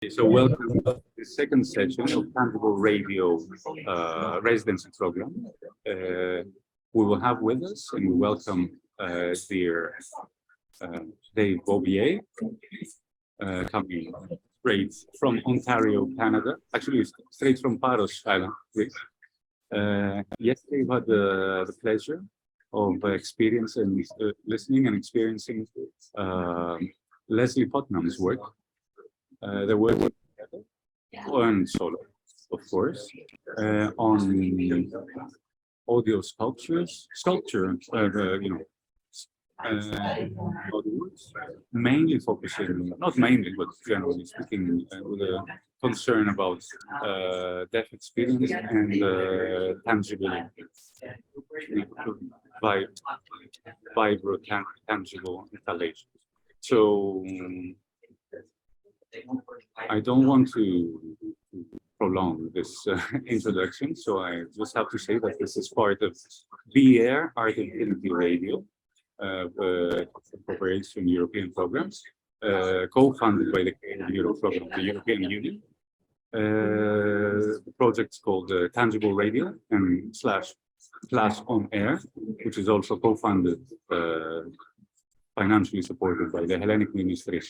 So welcome to the second session of Tangible Radio residency program. We will have with us, and we welcome dear Dave Bobier, coming straight from Ontario, Canada. Actually, straight from Paros Island, Greece. Yesterday, we had the pleasure of experiencing, listening and experiencing Leslie Putnam's work. They're working together, and solo, of course, on audio sculpture, mainly focusing, not mainly, but generally speaking, with a concern about deaf experience and tangible, Vibro-tactile installations. So I don't want to prolong this introduction, so I just have to say that this is part of Bobier Art Infinity Radio, cooperation European programs, co-funded by the Euro program of the European Union. The project's called Tangible Radio and slash on Air, which is also co-funded, financially supported by the Hellenic Ministry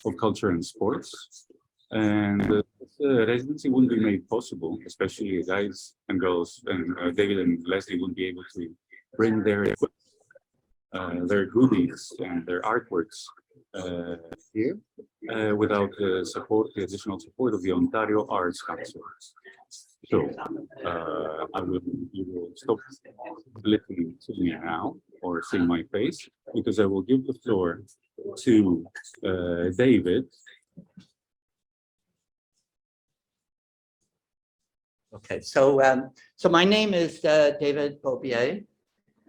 of Culture and Sports. And this residency wouldn't be made possible, especially guys and girls, and David and Leslie wouldn't be able to bring their goodies and their artworks here without the additional support of the Ontario Arts Council. So you will stop listening to me now or seeing my face, because I will give the floor to David. Okay, so my name is David Bobier,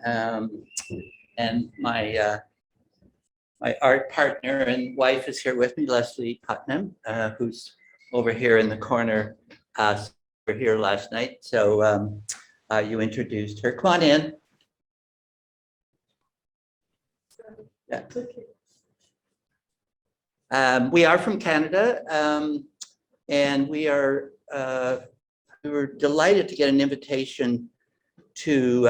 and my art partner and wife is here with me, Leslie Putnam, who's over here in the corner. We're here last night, so you introduced her. Come on in. Yeah. We are from Canada, and we were delighted to get an invitation to,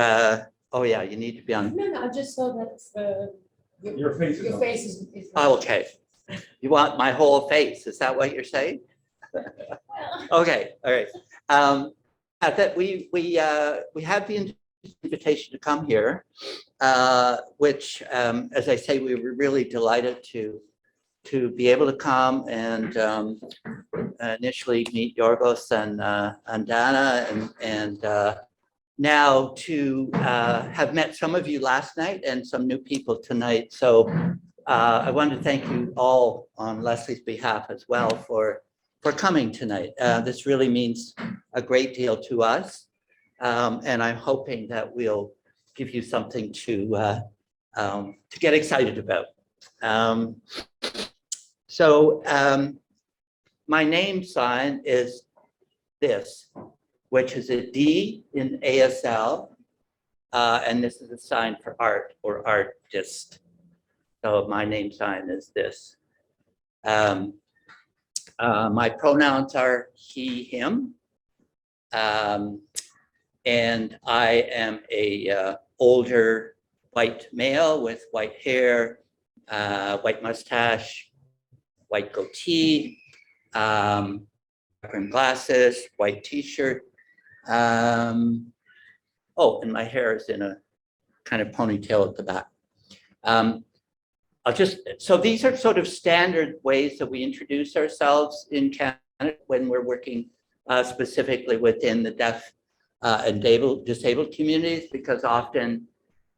oh yeah, you need to be on. No, I just saw that Your face is Oh, okay. You want my whole face, is that what you're saying? Okay, all right. That we had the invitation to come here, which, as I say, we were really delighted to be able to come and initially meet Yorgos and Dana, and now to have met some of you last night and some new people tonight. So I want to thank you all on Leslie's behalf as well for coming tonight. This really means a great deal to us, and I'm hoping that we'll give you something to get excited about. So my name sign is this, which is a D in ASL, and this is a sign for art or artist. So my name sign is this. My pronouns are he, him, and I am a older white male with white hair, white mustache, white goatee, glasses, white t-shirt. Oh, and my hair is in a kind of ponytail at the back. So these are sort of standard ways that we introduce ourselves in Canada when we're working specifically within the deaf and disabled communities, because often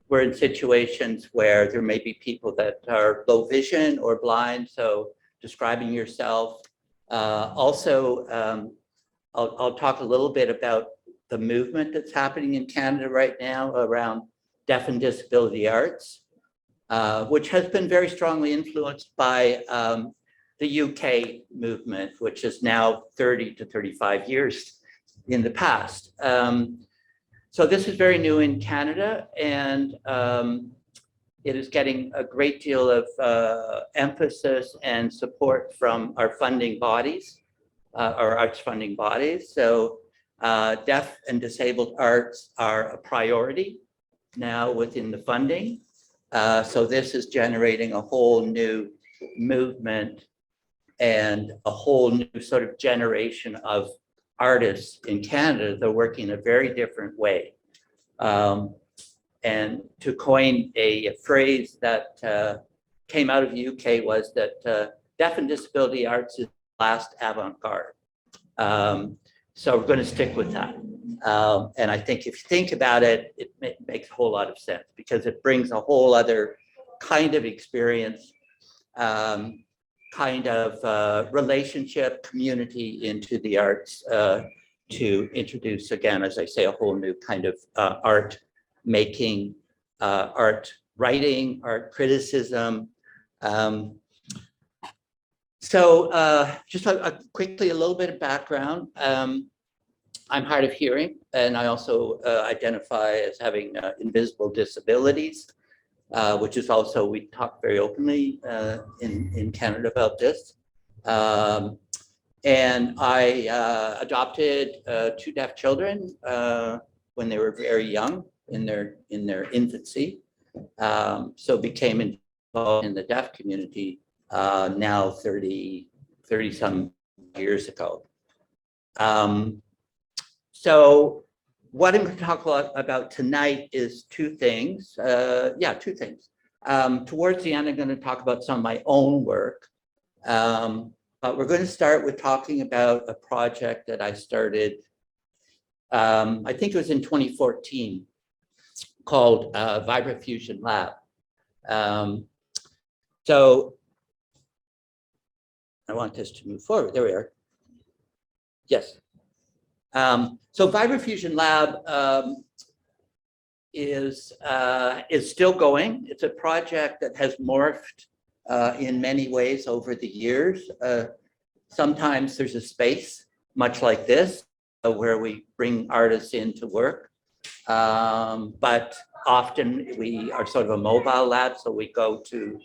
we're in situations where there may be people that are low vision or blind, so describing yourself. Also, I'll talk a little bit about the movement that's happening in Canada right now around deaf and disability arts, which has been very strongly influenced by the UK movement, which is now 30 to 35 years in the past. So this is very new in Canada, and it is getting a great deal of emphasis and support from our funding bodies. or arts funding bodies. So deaf and disabled arts are a priority now within the funding. So this is generating a whole new movement and a whole new sort of generation of artists in Canada. They're working in a very different way. And to coin a phrase that came out of the UK was that deaf and disability arts is the last avant-garde. So we're going to stick with that. And I think if you think about it, it makes a whole lot of sense because it brings a whole other kind of experience, kind of relationship, community into the arts to introduce, again, as I say, a whole new kind of art making, art writing, art criticism. So just quickly, a little bit of background. I'm hard of hearing, and I also identify as having invisible disabilities, which is also, we talk very openly in Canada about this. And I adopted 2 deaf children when they were very young, in their infancy. So became involved in the deaf community now 30 some years ago. So what I'm going to talk about tonight is 2 things. 2 things. Towards the end, I'm going to talk about some of my own work. But we're going to start with talking about a project that I started, I think it was in 2014, called Vibro-Fusion Lab. So I want this to move forward. There we are. Yes. So Vibro-Fusion Lab is still going. It's a project that has morphed in many ways over the years. Sometimes there's a space, much like this, where we bring artists in to work. But often we are sort of a mobile lab, so we go to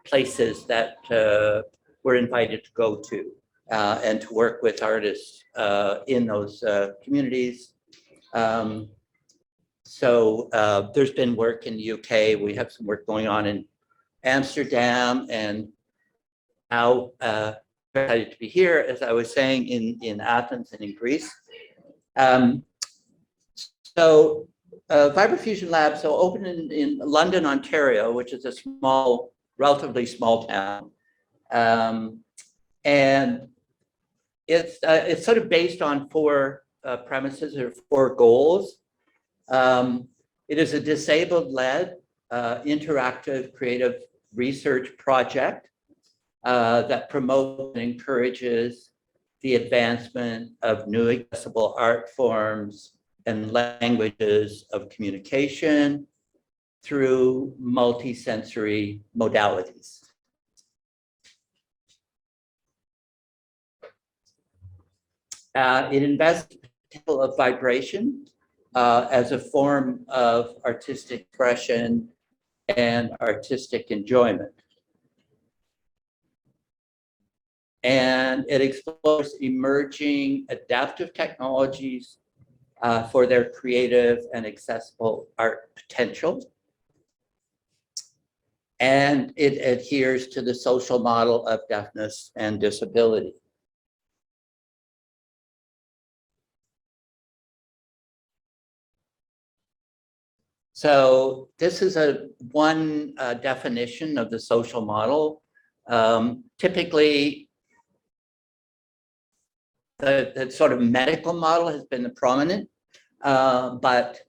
places that we're invited to go to and to work with artists in those communities. So there's been work in the UK. We have some work going on in Amsterdam, and now excited to be here, as I was saying, in Athens and in Greece. So Vibro-Fusion Lab, so opened in London, Ontario, which is a small, relatively small town. And it's sort of based on 4 premises or 4 goals. It is a disabled-led, interactive, creative research project that promotes and encourages the advancement of new accessible art forms and languages of communication through multisensory modalities. It invests in the potential of vibration as a form of artistic expression and artistic enjoyment. And it explores emerging adaptive technologies for their creative and accessible art potential. And it adheres to the social model of deafness and disability. So this is one definition of the social model. Typically, the sort of medical model has been the prominent, but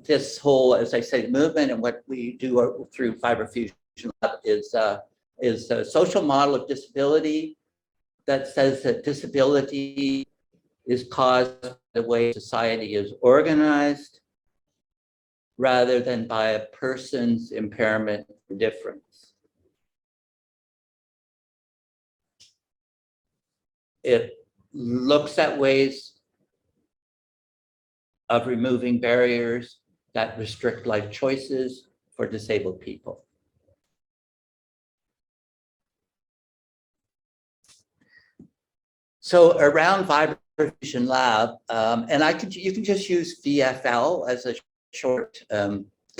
this whole, as I say, movement and what we do through Vibro-Fusion Lab is a social model of disability that says that disability is caused by the way society is organized, rather than by a person's impairment or difference. It looks at ways of removing barriers that restrict life choices for disabled people. So around Vibro-tactile Lab, and you can just use VFL as a short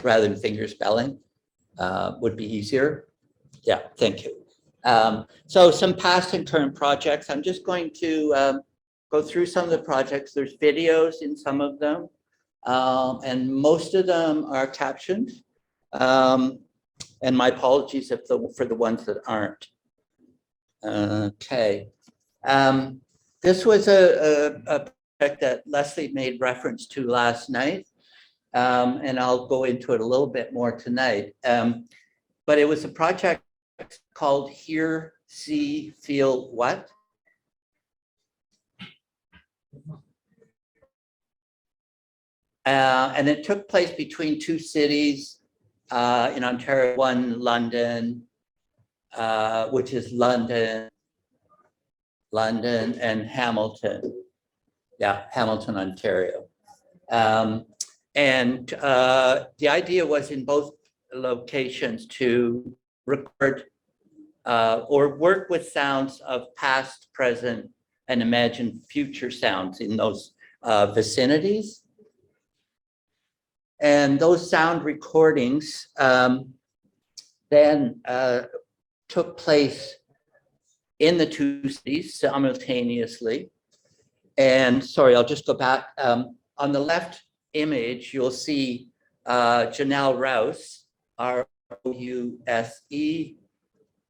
rather than finger spelling, would be easier. Yeah, thank you. So some past and current projects. I'm just going to go through some of the projects. There's videos in some of them, and most of them are captioned. And my apologies for the ones that aren't. Okay. This was a project that Leslie made reference to last night, and I'll go into it a little bit more tonight. But it was a project called Hear, See, Feel What? And it took place between two cities in Ontario, one London, which is London, and Hamilton. Yeah, Hamilton, Ontario. And the idea was in both locations to record or work with sounds of past, present, and imagined future sounds in those vicinities. And those sound recordings then took place in the two cities simultaneously. And sorry, I'll just go back. On the left image, you'll see Janelle Rouse, R-O-U-S-E,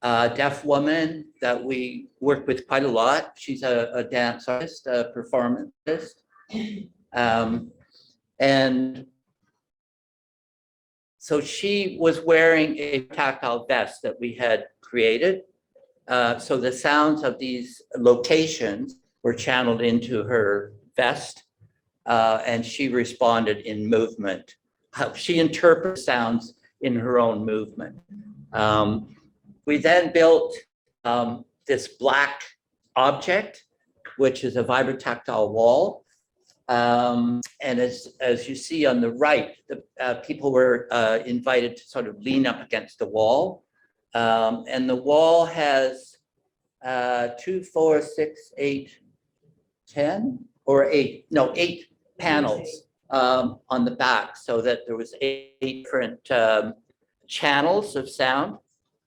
deaf woman that we work with quite a lot. She's a dance artist, a performance artist. And so she was wearing a tactile vest that we had created. So the sounds of these locations were channeled into her vest, and she responded in movement. She interprets sounds in her own movement. We then built this black object, which is a Vibro-tactile wall. And as you see on the right, the people were invited to sort of lean up against the wall. And the wall has 2, 4, 6, 8, 10, or 8, no, 8 panels on the back, so that there was 8 different channels of sound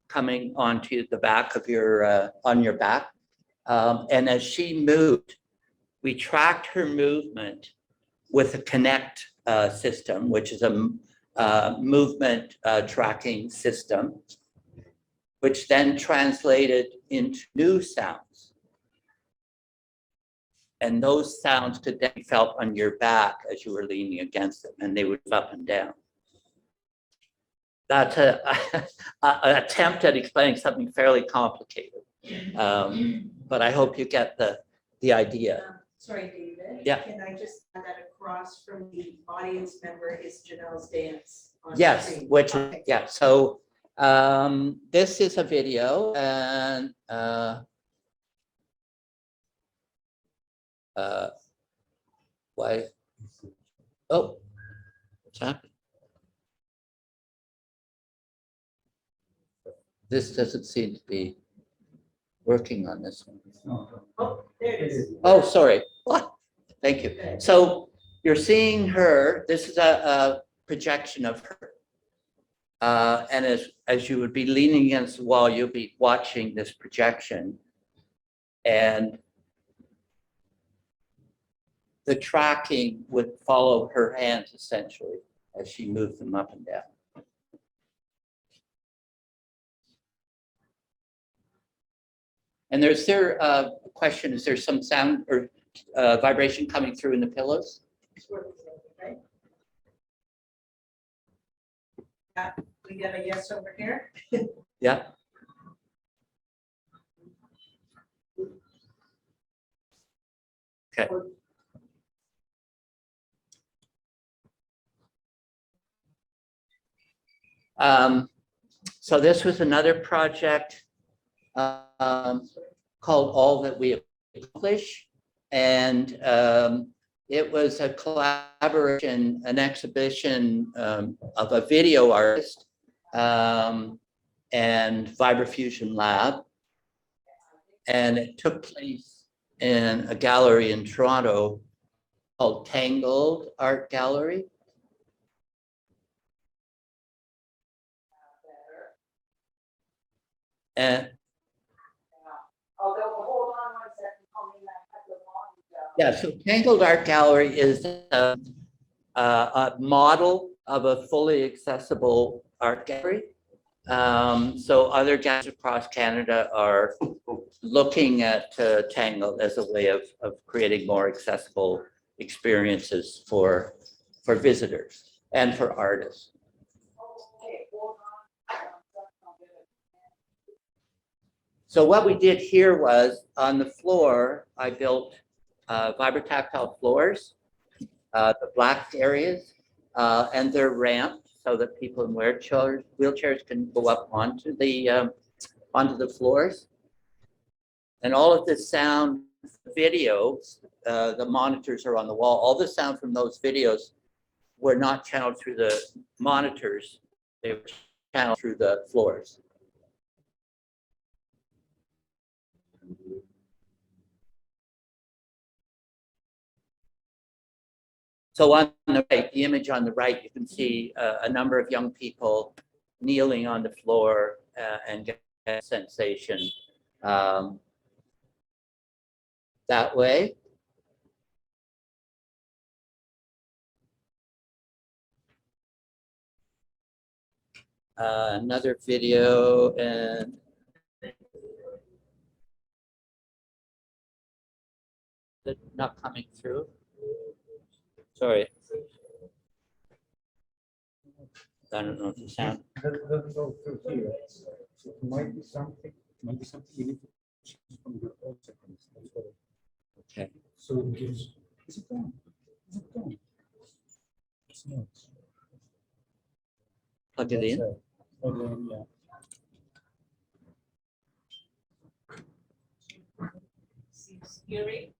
coming onto the back of your, on your back. And as she moved, we tracked her movement with a Connect system, which is a movement tracking system, which then translated into new sounds. And those sounds could then be felt on your back as you were leaning against them, and they would move up and down. That's an attempt at explaining something fairly complicated. But I hope you get the idea. Sorry, David. Yeah. Can I just add that across from the audience member is Janelle's dance? On Yes, screen. which, Okay. yeah, so this is a video, and why? Oh, what's happening? This doesn't seem to be working on this one. Oh, there it is. Oh, sorry. What? Thank you. So you're seeing her. This is a projection of her. And as you would be leaning against the wall, you'll be watching this projection. And the tracking would follow her hands essentially as she moved them up and down. And there's there a question, is there some sound or vibration coming through in the pillows? Right? We got a yes over here. Yeah. Okay. So this was another project called All That We Accomplish, and it was a collaboration, an exhibition of a video artist and Vibrofusion Lab, and it took place in a gallery in Toronto called Tangled Art Gallery. And yeah, so Tangled Art Gallery is a model of a fully accessible art gallery. So other galleries across Canada are looking at Tangled as a way of creating more accessible experiences for visitors and for artists. So what we did here was, on the floor, I built Vibro-tactile floors, the black areas, and they're ramped so that people in wheelchairs can go up onto the floors. And all of this sound videos, the monitors are on the wall. All the sound from those videos were not channeled through the monitors. They were channeled through the floors. So on the right, the image on the right, you can see a number of young people kneeling on the floor and get a sensation that way. Another video, and not coming through. Sorry. I don't know if the sound. Doesn't go through here. It might be something you need to choose from your own settings. Okay. So it gives. Is it done? Is it done? It's not. Plug it in. Plug it in, yeah. Yuri?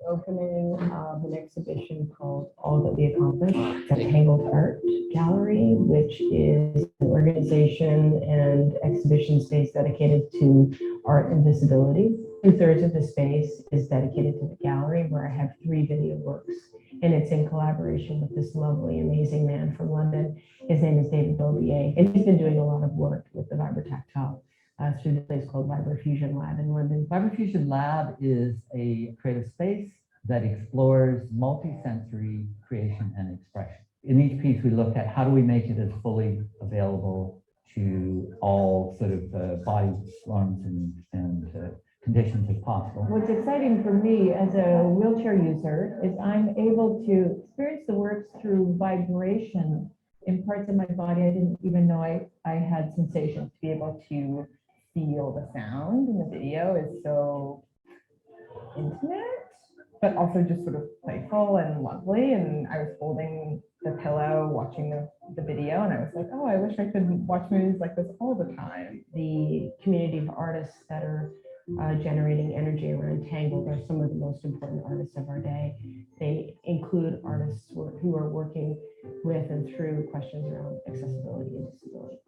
Opening of an exhibition called All That We Accomplished at Tangled Art Gallery, which is an organization and exhibition space dedicated to art and disability. 2/3 of the space is dedicated to the gallery, where I have 3 video works, and it's in collaboration with this lovely, amazing man from London. His name is David Bobier, and he's been doing a lot of work with the Vibro-tactile through the place called Vibrofusion Lab in London. Vibrofusion Lab is a creative space that explores multi-sensory creation and expression. In each piece, we looked at how do we make it as fully available to all sort of body forms and conditions as possible. What's exciting for me as a wheelchair user is I'm able to experience the works through vibration in parts of my body I didn't even know I had sensations. To be able to feel the sound in the video is so intimate, but also just sort of playful and lovely. And I was holding the pillow, watching the video, and I was like, oh, I wish I could watch movies like this all the time. The community of artists that are generating energy around Tangled are some of the most important artists of our day. They include artists who are working with and through questions around accessibility and disability.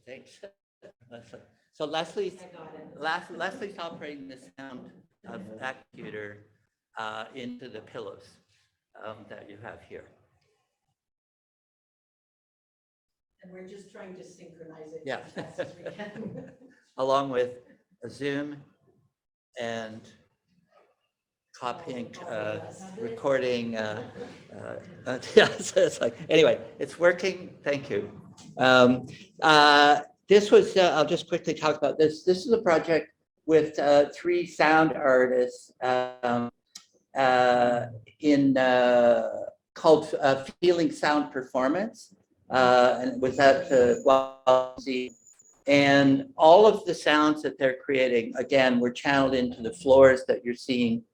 Thanks. So Leslie's operating the sound of actuator into the pillows that you have here. And we're just trying to synchronize it Yeah. as best as we can. Along with a Zoom and copying, recording. Yes, it's like, anyway, it's working. Thank you. This was, I'll just quickly talk about this. This is a project with 3 sound artists called Feeling Sound Performance. And it was at and all of the sounds that they're creating, again, were channeled into the floors that you're seeing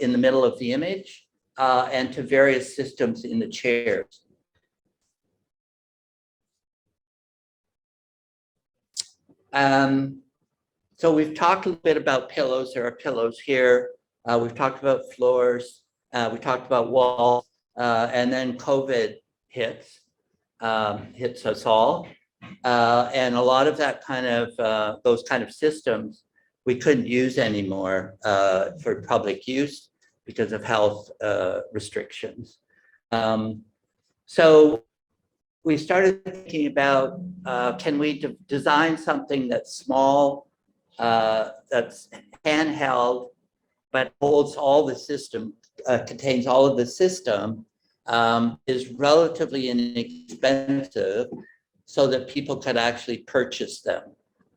in the middle of the image and to various systems in the chairs. So we've talked a little bit about pillows. There are pillows here. We've talked about floors. We talked about walls. And then COVID hits us all. And a lot of that kind of, those kind of systems, we couldn't use anymore for public use because of health restrictions. So we started thinking about, can we design something that's small, that's handheld, but holds all the system, contains all of the system, is relatively inexpensive, so that people could actually purchase them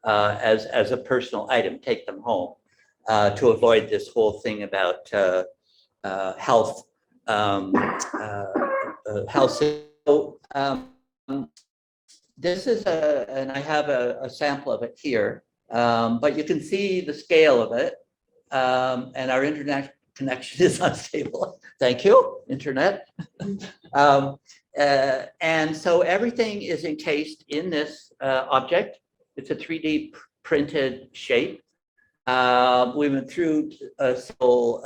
as a personal item, take them home, to avoid this whole thing about health. So, this is and I have a sample of it here, but you can see the scale of it, and our internet connection is unstable. Thank you, internet. And so everything is encased in this object. It's a 3D printed shape. We went through several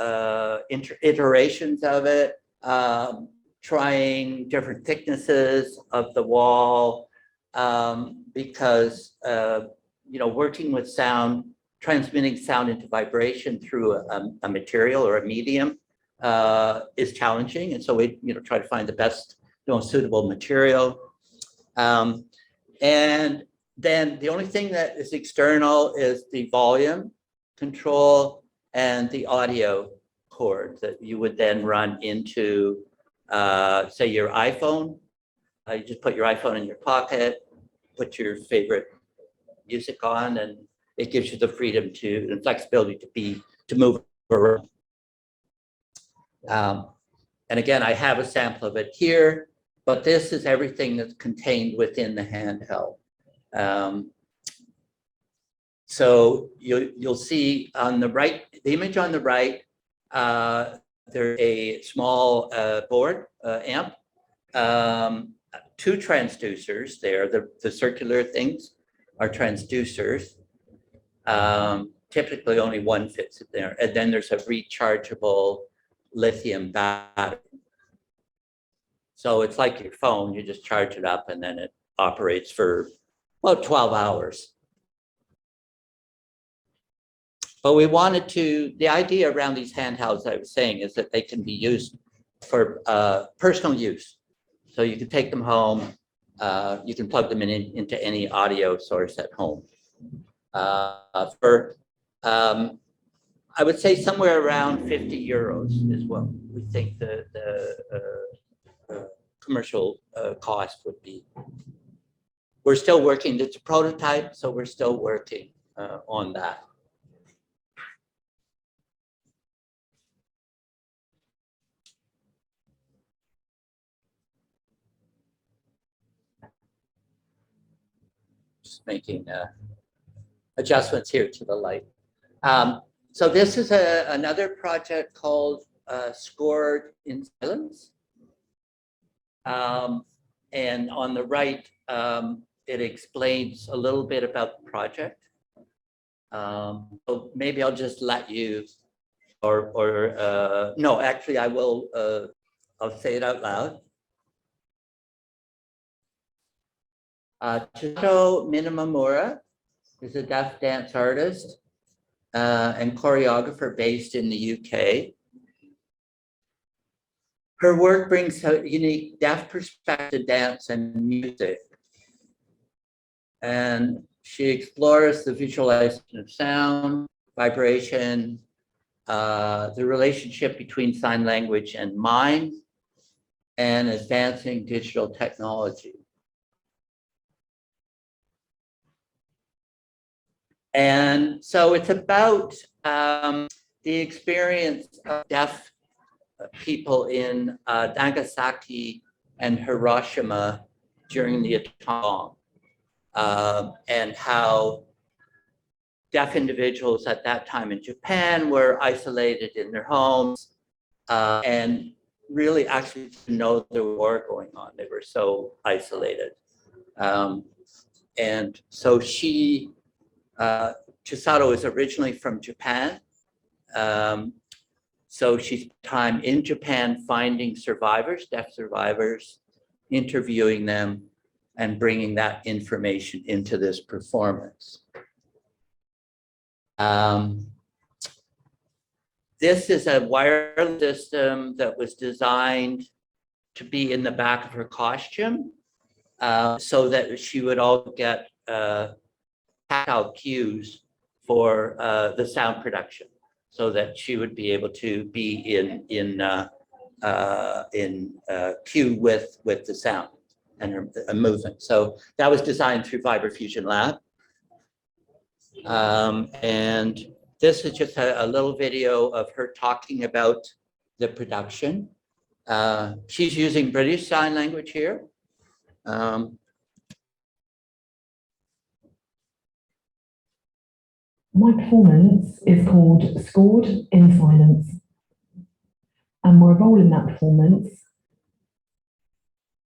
iterations of it, trying different thicknesses of the wall, because working with sound, transmitting sound into vibration through a material or a medium is challenging, and so we try to find the best, most suitable material. And then the only thing that is external is the volume control and the audio cord that you would then run into, say, your iPhone. You just put your iPhone in your pocket, put your favorite music on, and it gives you the freedom and flexibility to move around. And again, I have a sample of it here, but this is everything that's contained within the handheld. So you'll see on the right, the image on the right, there's a small board amp, 2 transducers there. The circular things are transducers. Typically only one fits in there. And then there's a rechargeable lithium battery. So it's like your phone, you just charge it up and then it operates for about 12 hours. But we wanted the idea around these handhelds, I was saying, is that they can be used for personal use. So you can take them home, you can plug them into any audio source at home. I would say somewhere around 50 euros is what we think the commercial cost would be. We're still working, it's a prototype, so we're still working on that. Just making adjustments here to the light. So this is another project called Scored in Silence. And on the right, it explains a little bit about the project. So maybe I'll just let you, no, actually I will, I'll say it out loud. Chico Minamamura is a deaf dance artist and choreographer based in the UK. Her work brings a unique deaf perspective to dance and music. And she explores the visualization of sound, vibration, the relationship between sign language and mind, and advancing digital technology. And so it's about the experience of deaf people in Nagasaki and Hiroshima during the atomic bomb, and how deaf individuals at that time in Japan were isolated in their homes and really actually didn't know there was war going on. They were so isolated. And so she Chisato is originally from Japan. So she spent time in Japan finding survivors, deaf survivors, interviewing them, and bringing that information into this performance. This is a wireless system that was designed to be in the back of her costume, so that she would all get tactile cues for the sound production, so that she would be able to be in cue with the sound and her movement. So that was designed through Vibro-Fusion Lab. And this is just a little video of her talking about the production. She's using British Sign Language here. My performance is called Scored in Silence, and my role in that performance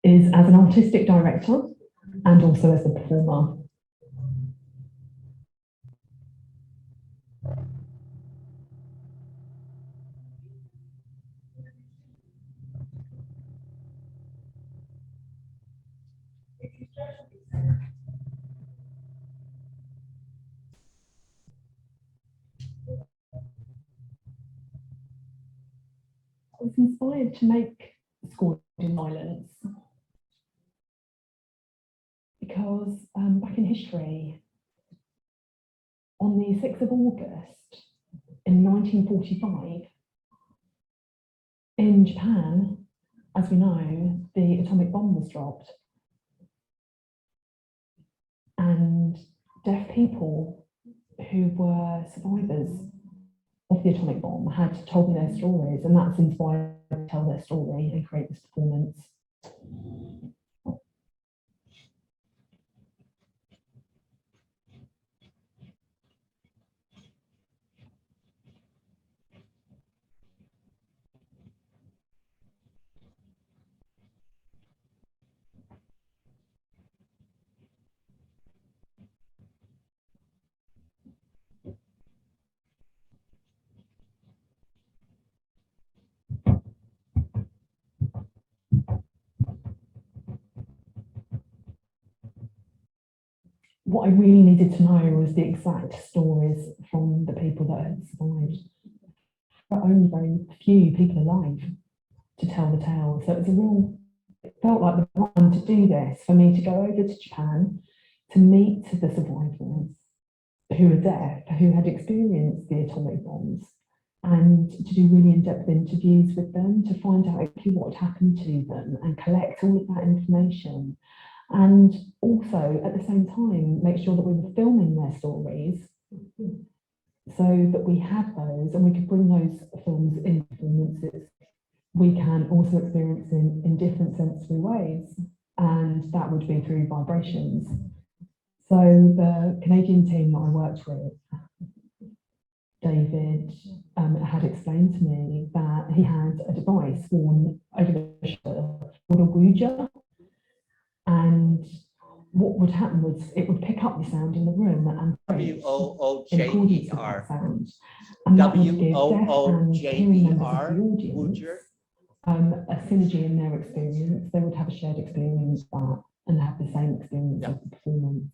is as an artistic director and also as the performer. I was inspired to make Scored in Silence because back in history, on the 6th of August in 1945, in Japan, as we know, the atomic bomb was dropped. And deaf people who were survivors of the atomic bomb had told me their stories, and that's inspired me to tell their story and create this performance. What I really needed to know was the exact stories from the people that had survived. There are only very few people alive to tell the tale. So it felt like the right time to do this, for me to go over to Japan, to meet the survivors who were deaf, who had experienced the atomic bombs, and to do really in-depth interviews with them, to find out exactly what had happened to them and collect all of that information. And also, at the same time, make sure that we were filming their stories so that we had those and we could bring those films in performances we can also experience in different sensory ways. And that would be through vibrations. So the Canadian team that I worked with, David, had explained to me that he had a device worn over the shoulder called a Bobier. And what would happen was it would pick up the sound in the room and W-O-O-J-E-R. sound. And that would give deaf and hearing members of the audience Bobier. a synergy in their experience. They would have a shared experience that and have the same experience of the performance.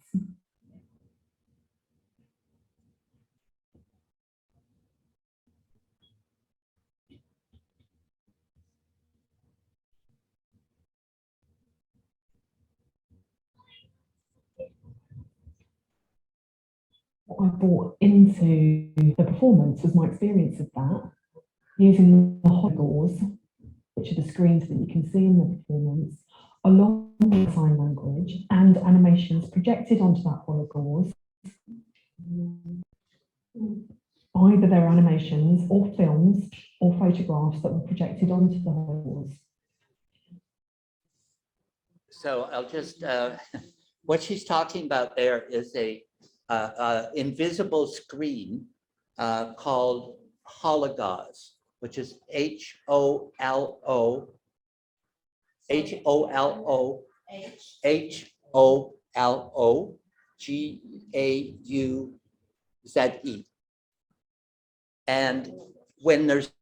What I brought into the performance was my experience of that, using the hologaurs, which are the screens that you can see in the performance, along with sign language and animations projected onto that hologaurs. Either they're animations or films or photographs that were projected onto the hologaurs. So I'll just, what she's talking about there is a invisible screen called hologaurs, which is HOLOGAURS. ZE. And when there's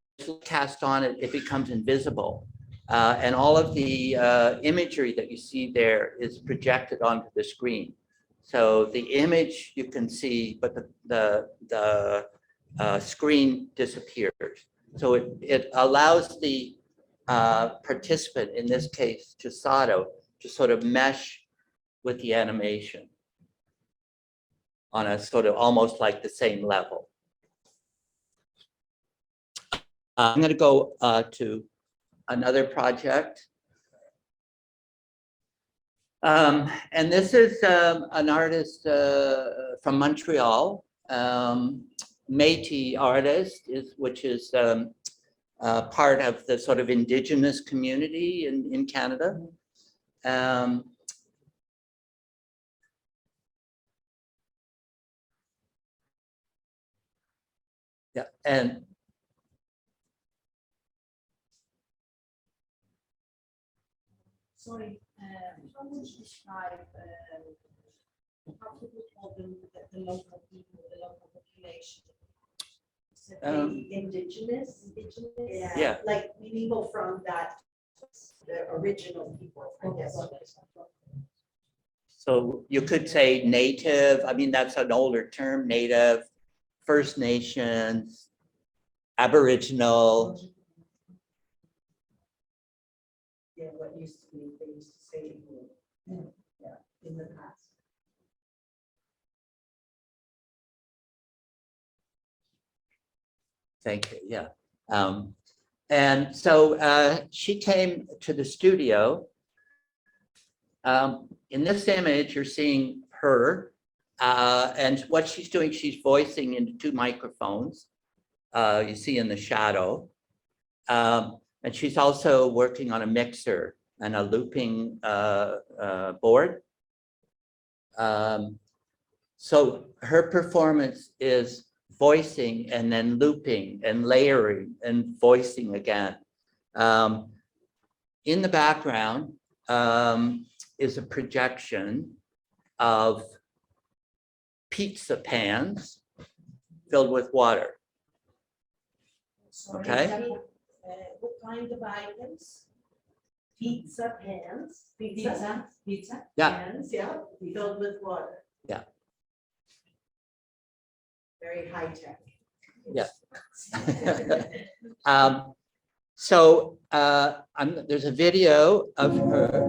cast on it, it becomes invisible. And all of the imagery that you see there is projected onto the screen. So the image you can see, but the screen disappears. So it allows the participant, in this case, Chisato, to sort of mesh with the animation on a sort of almost like the same level. I'm going to go to another project. And this is an artist from Montreal, Métis artist, which is part of the sort of indigenous community in Canada. Yeah, and Sorry, how would you describe how people call them the local people, the local population? Is it the indigenous? Yeah. Like people from that, the original people, I guess. so you could say native, I mean, that's an older term, native, First Nations, Aboriginal. Yeah, what used to be, they used to say, in the past. Thank you, yeah. And so she came to the studio. In this image, you're seeing her, and what she's doing, she's voicing into two microphones, you see in the shadow. And she's also working on a mixer and a looping board. So her performance is voicing and then looping and layering and voicing again. In the background is a projection of pizza pans filled with water. Sorry, Okay. what kind of items? Pizza pans. Pizza Yeah. pans, yeah, filled with water. Yeah. Very high tech. Yeah. So there's a video of her.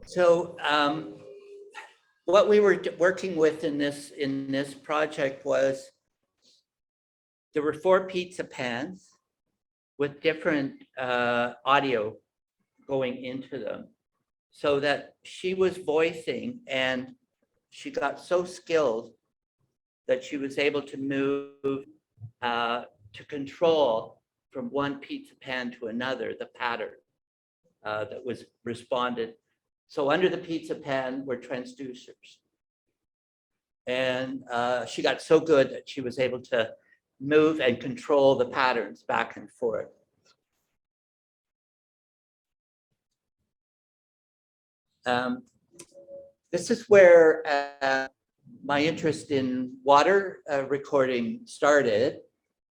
So what we were working with in this project was there were 4 pizza pans with different audio going into them, so that she was voicing, and she got so skilled that she was able to move to control from one pizza pan to another the pattern that was responded. So under the pizza pan were transducers. And she got so good that she was able to move and control the patterns back and forth. This is where my interest in water recording started.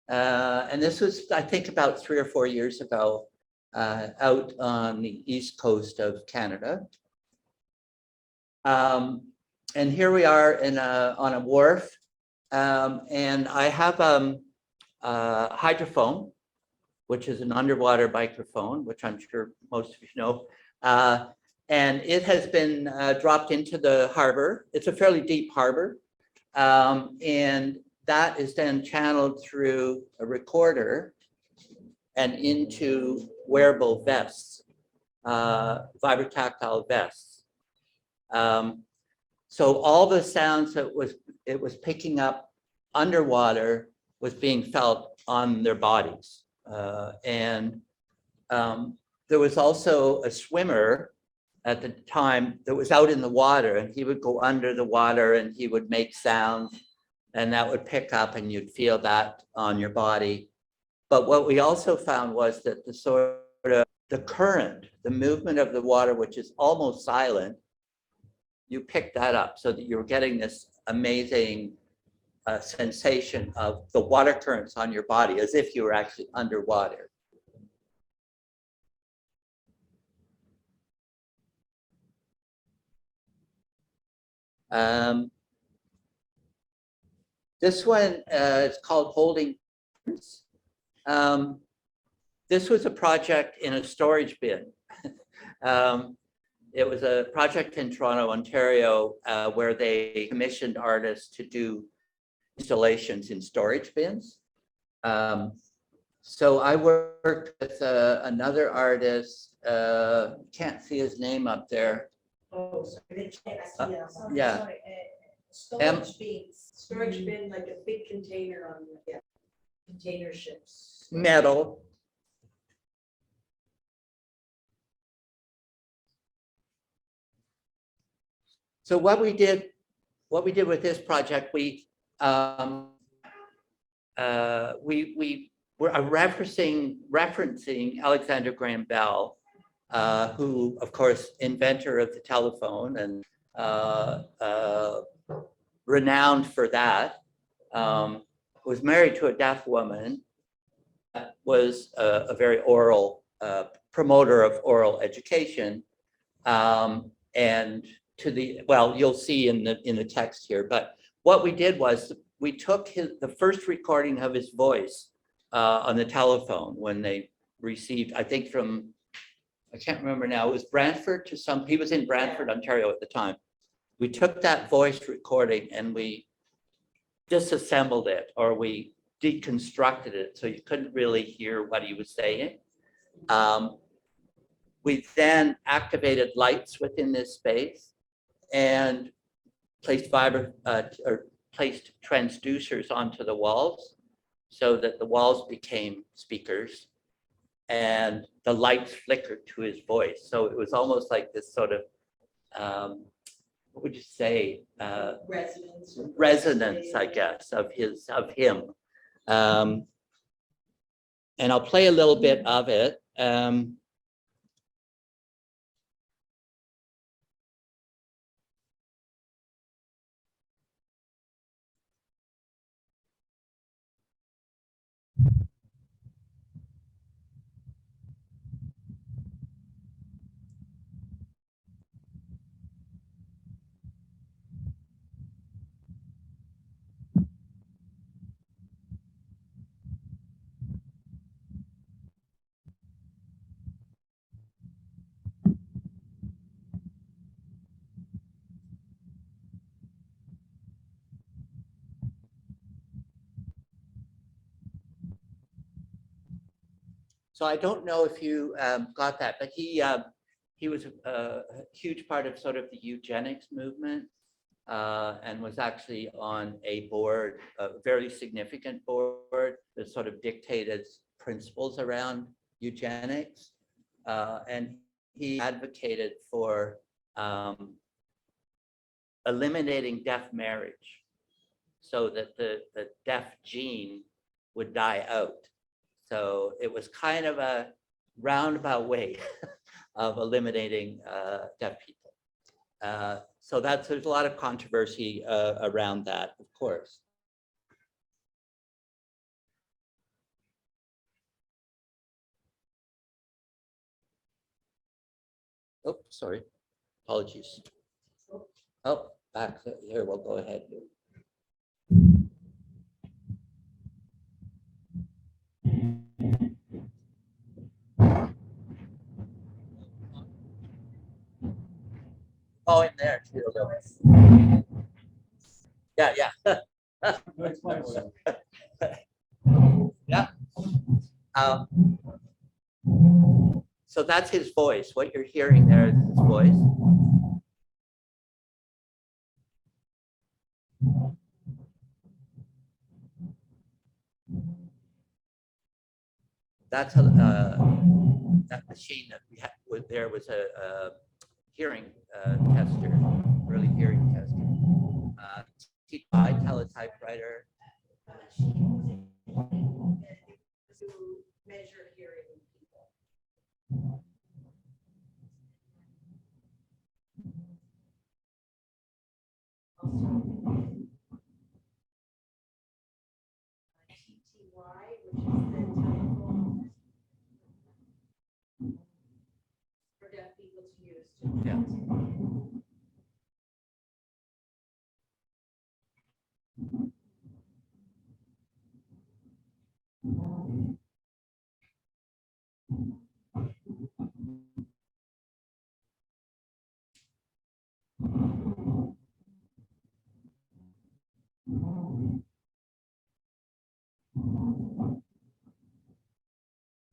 And this was, I think, about 3 or 4 years ago, out on the east coast of Canada. And here we are on a wharf, and I have a hydrophone, which is an underwater microphone, which I'm sure most of you know. And it has been dropped into the harbor. It's a fairly deep harbor. And that is then channeled through a recorder and into wearable vests, Vibro-tactile vests. So all the sounds that it was picking up underwater was being felt on their bodies. And there was also a swimmer at the time that was out in the water, and he would go under the water and he would make sounds, and that would pick up and you'd feel that on your body. But what we also found was that the sort of the current, the movement of the water, which is almost silent, you pick that up so that you're getting this amazing sensation of the water currents on your body as if you were actually underwater. This one is called Holding Hands. This was a project in a storage bin. It was a project in Toronto, Ontario, where they commissioned artists to do installations in storage bins. So I worked with another artist, can't see his name up there. Oh, sorry, Yeah. sorry, storage bin, like a big container on, yeah, container ships. Metal. So what we did with this project, we were referencing Alexander Graham Bell, who, of course, inventor of the telephone and renowned for that, was married to a deaf woman, was a very oral promoter of oral education, and to the, well, you'll see in the text here, but what we did was we took the first recording of his voice on the telephone when they received, I think from, I can't remember now, it was Brantford to some, he was in Brantford, Ontario at the time. We took that voice recording and we disassembled it, or we deconstructed it so you couldn't really hear what he was saying. We then activated lights within this space and placed placed transducers onto the walls so that the walls became speakers and the lights flickered to his voice. So it was almost like this sort of, what would you say? Resonance, I guess, of him. And I'll play a little bit of it. So I don't know if you got that, but he was a huge part of sort of the eugenics movement and was actually on a board, a very significant board that sort of dictated principles around eugenics. And he advocated for eliminating deaf marriage so that the deaf gene would die out. So it was kind of a roundabout way of eliminating deaf people. So there's a lot of controversy around that, of course. Oh, sorry, apologies. Oh, back here, we'll go ahead. go in there too. Yeah, yeah. Yeah. So that's his voice. What you're hearing there is his voice. That's that machine that we had there was a hearing tester, early hearing tester. Teletypewriter. To measure hearing in people. TTY, which is the telephone for deaf people to use. Yeah.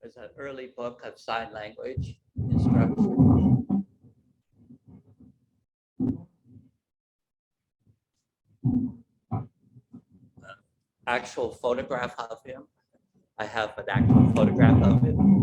There's an early book of sign language instruction. Actual photograph of him. I have an actual photograph of him.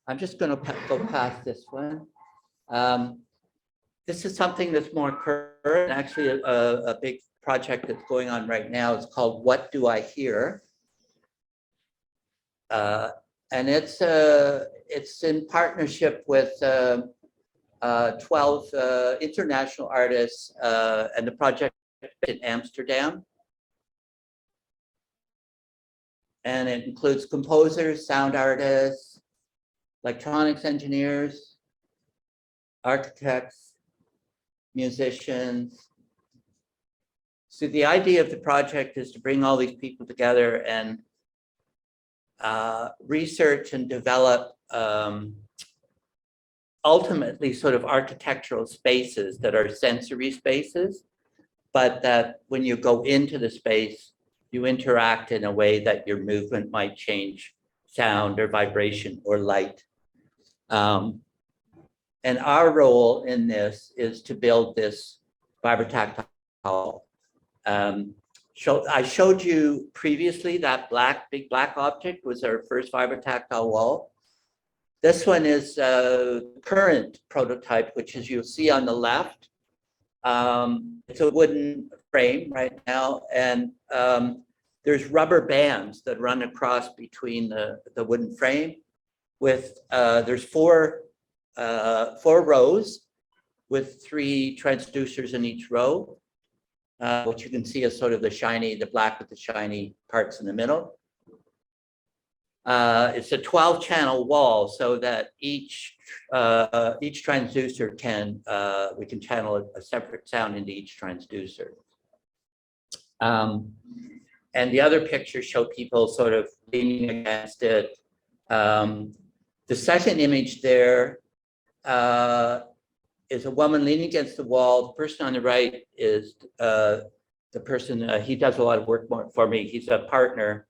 I'm just going to go past this one. This is something that's more current, actually a big project that's going on right now. It's called What Do I Hear? And it's in partnership with 12 international artists and the project in Amsterdam. And it includes composers, sound artists, electronics engineers, architects, musicians. So the idea of the project is to bring all these people together and research and develop ultimately sort of architectural spaces that are sensory spaces, but that when you go into the space, you interact in a way that your movement might change sound or vibration or light. And our role in this is to build this Vibro-tactile. I showed you previously that big black object was our first Vibro-tactile wall. This one is a current prototype, which as you'll see on the left. It's a wooden frame right now, and there's rubber bands that run across between the wooden frame. With there's four rows with 3 transducers in each row, which you can see as sort of the black with the shiny parts in the middle. It's a 12-channel wall, so that each transducer we can channel a separate sound into each transducer. And the other pictures show people sort of leaning against it. The second image there is a woman leaning against the wall. The person on the right is the person, he does a lot of work for me. He's a partner.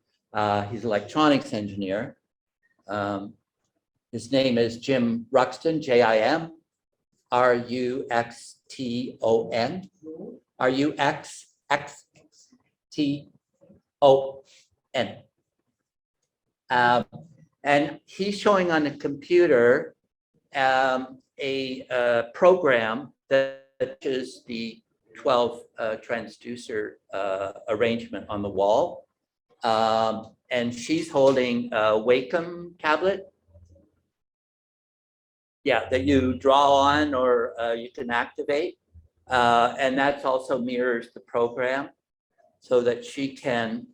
He's an electronics engineer. His name is Jim Ruxton, Jim Ruxton, Ruxton. And he's showing on the computer a program that is the 12 transducer arrangement on the wall. And she's holding a Wacom tablet. Yeah, that you draw on or you can activate. And that's also mirrors the program so that she can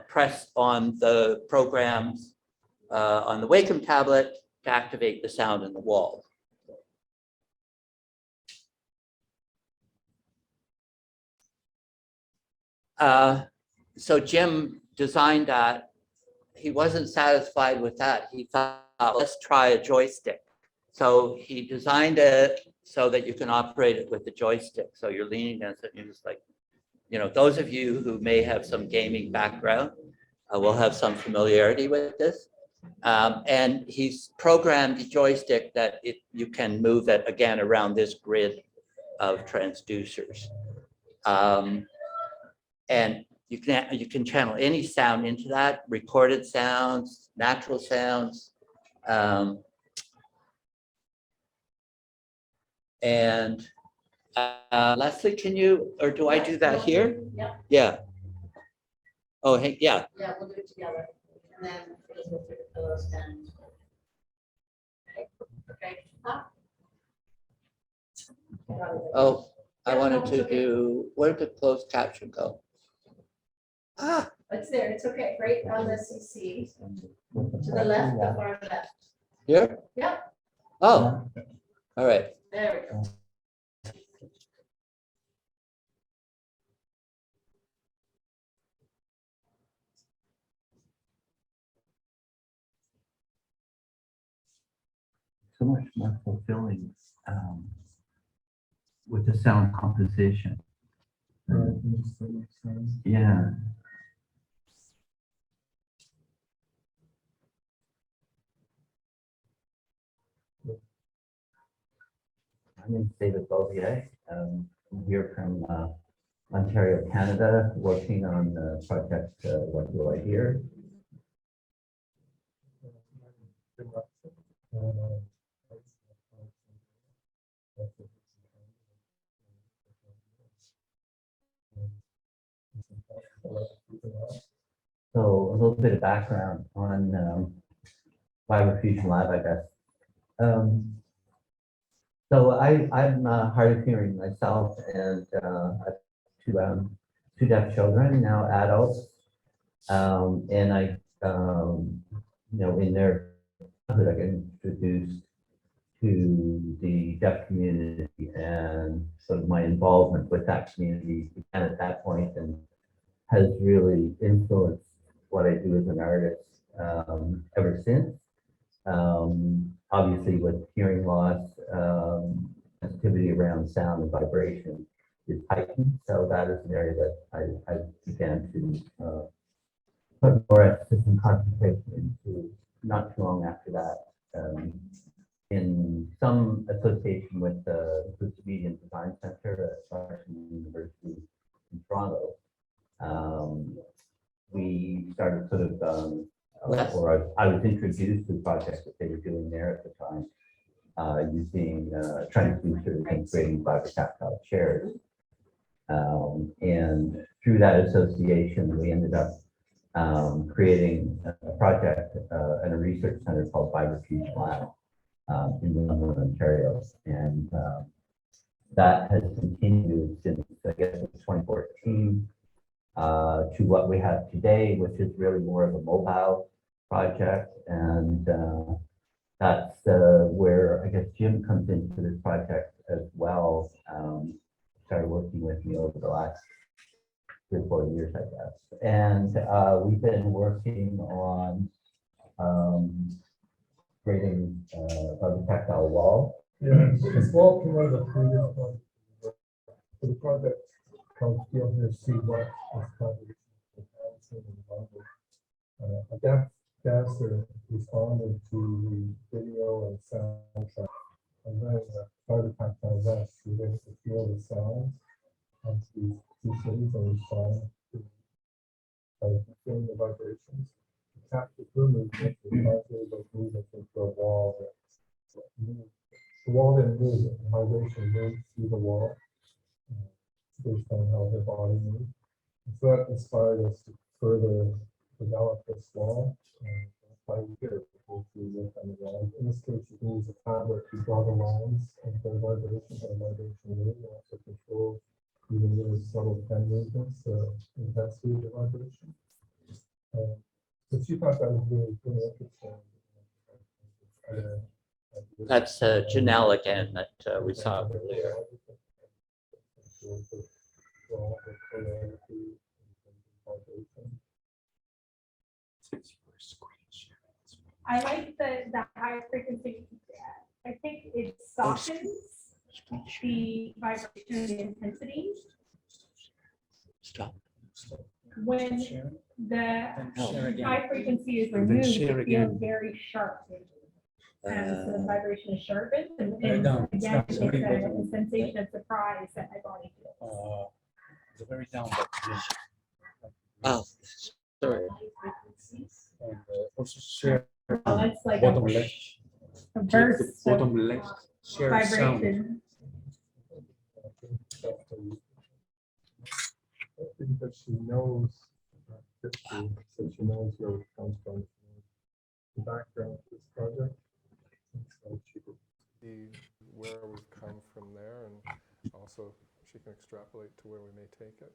press on the programs on the Wacom tablet to activate the sound in the wall. So Jim designed that. He wasn't satisfied with that. He thought, let's try a joystick. So he designed it so that you can operate it with the joystick. So you're leaning against it, and you're just like, you know, those of you who may have some gaming background will have some familiarity with this. And he's programmed the joystick that you can move it again around this grid of transducers. And you can channel any sound into that, recorded sounds, natural sounds. And Leslie, can you, or do I do that here? Yeah. Yeah. Oh, hey, yeah. Yeah, we'll do it together. And then we'll put the pillows down. Okay. Oh, I wanted to do, where did closed caption go? Ah, It's there, it's okay, right on the CC, to the left, the far left. here? Yeah, Oh, all right. there we go. So much more fulfilling with the sound composition. Yeah. My name's David Bobier. I'm here from Ontario, Canada, working on the project What Do I Hear? So a little bit of background on Vibro Fusion Lab, I guess. So I'm hard of hearing myself, and I have two deaf children, now adults. And I, you know, in their childhood, I got introduced to the deaf community, and sort of my involvement with that community began at that point and has really influenced what I do as an artist ever since. Obviously, with hearing loss, sensitivity around sound and vibration is heightened. So that is an area that I began to put more emphasis and concentration into not too long after that. In some association with the Media and Design Center at Washington University in Toronto, we started sort of or I was introduced to the project that they were doing there at the time, using transducers and creating Vibro-tactile chairs. And through that association, we ended up creating a project at a research center called Vibro Fusion Lab in London, Ontario. And that has continued since, I guess, 2014 to what we have today, which is really more of a mobile project. And that's where I guess Jim comes into this project as well. Started working with me over the last 3 or 4 years, I guess. And we've been working on creating a tactile wall. Yeah, this wall can run the previous one. For the project, called Feel Here, See What is covered. A deaf dancer responded to the video and soundtrack, and then started tactile vest. She was able to feel the sounds of these two cities and respond to feeling the vibrations. The movement was able to move it into a wall. The wall didn't move, the vibration moved through the wall based on how her body moved. And so that inspired us to further develop this wall. That's why we did it. We work on the wall. In this case, you can use a tablet to draw the lines of the vibration or vibration rate. You also control even really subtle pen movements, intensity of the vibration. But she thought that was really interesting. That's Janelle again that we saw earlier. I like the high frequency. I think it softens the vibration and the intensity. Stop. When the high frequency is removed, it feels very sharp. And so the vibration is sharpened, and again, it's a sensation of surprise that my body feels. It's a very down, but Oh, sorry. and also share Oh, that's like bottom left, a burst of bottom left, share sound. vibration. Because she knows history, so she knows where it comes from, the background of this project. So she could see where we've come from there, and also she can extrapolate to where we may take it.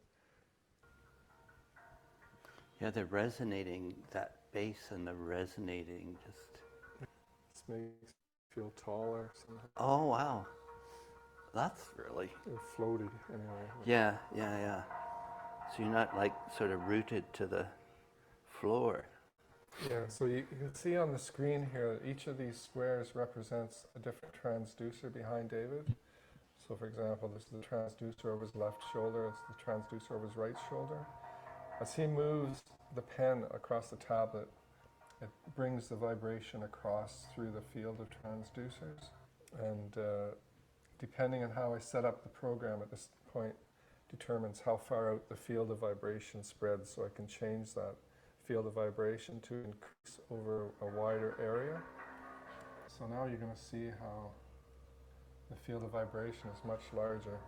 Yeah, they're resonating, that bass and the resonating just. This makes you feel taller somehow. Oh, wow. That's really. Or floated anyway. Yeah. So you're not like sort of rooted to the floor. Yeah, so you can see on the screen here, each of these squares represents a different transducer behind David. So for example, this is the transducer over his left shoulder, it's the transducer over his right shoulder. As he moves the pen across the tablet, it brings the vibration across through the field of transducers. And depending on how I set up the program at this point, determines how far out the field of vibration spreads, so I can change that field of vibration to increase over a wider area. So now you're going to see how the field of vibration is much larger.